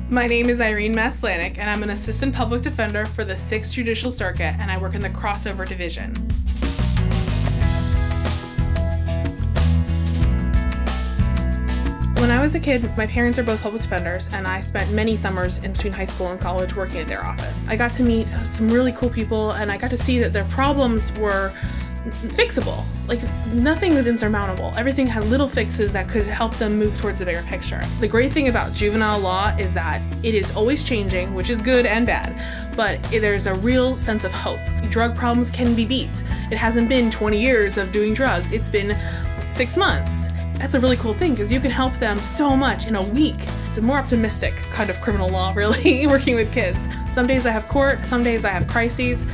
My name is Irene Maslanik, and I'm an assistant public defender for the 6th Judicial Circuit, and I work in the crossover division. When I was a kid, my parents are both public defenders, and I spent many summers in between high school and college working at their office. I got to meet some really cool people, and I got to see that their problems were fixable. Like, nothing was insurmountable. Everything had little fixes that could help them move towards the bigger picture. The great thing about juvenile law is that it is always changing, which is good and bad, but there's a real sense of hope. Drug problems can be beat. It hasn't been 20 years of doing drugs. It's been 6 months. That's a really cool thing because you can help them so much in a week. It's a more optimistic kind of criminal law, really, working with kids. Some days I have court, some days I have crises,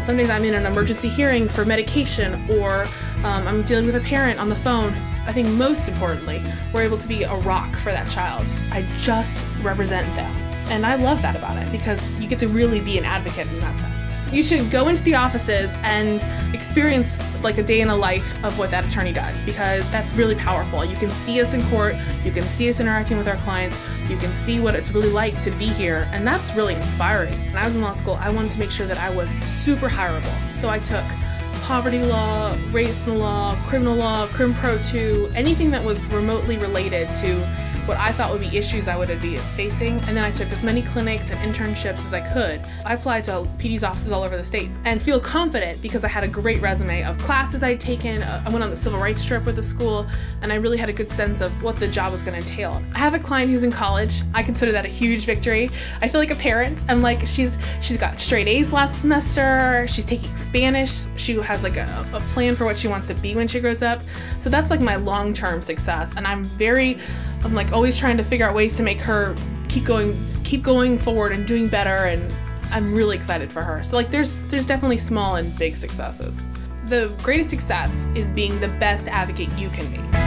some days I'm in an emergency hearing for medication, or I'm dealing with a parent on the phone. I think most importantly, we're able to be a rock for that child. I just represent them. And I love that about it because you get to really be an advocate in that sense. You should go into the offices and experience like a day in a life of what that attorney does, because that's really powerful. You can see us in court, you can see us interacting with our clients, you can see what it's really like to be here, and that's really inspiring. When I was in law school, I wanted to make sure that I was super hireable. So I took poverty law, race law, Crim Pro 2, anything that was remotely related to what I thought would be issues I would be facing, and then I took as many clinics and internships as I could. I applied to PD's offices all over the state and feel confident because I had a great resume of classes I'd taken. I went on the civil rights trip with the school, and I really had a good sense of what the job was going to entail. I have a client who's in college. I consider that a huge victory. I feel like a parent. I'm like, she's got straight A's last semester. She's taking Spanish. She has like a plan for what she wants to be when she grows up. So that's like my long-term success, and I'm like always trying to figure out ways to make her keep going forward and doing better, and I'm really excited for her. So like there's definitely small and big successes. The greatest success is being the best advocate you can be.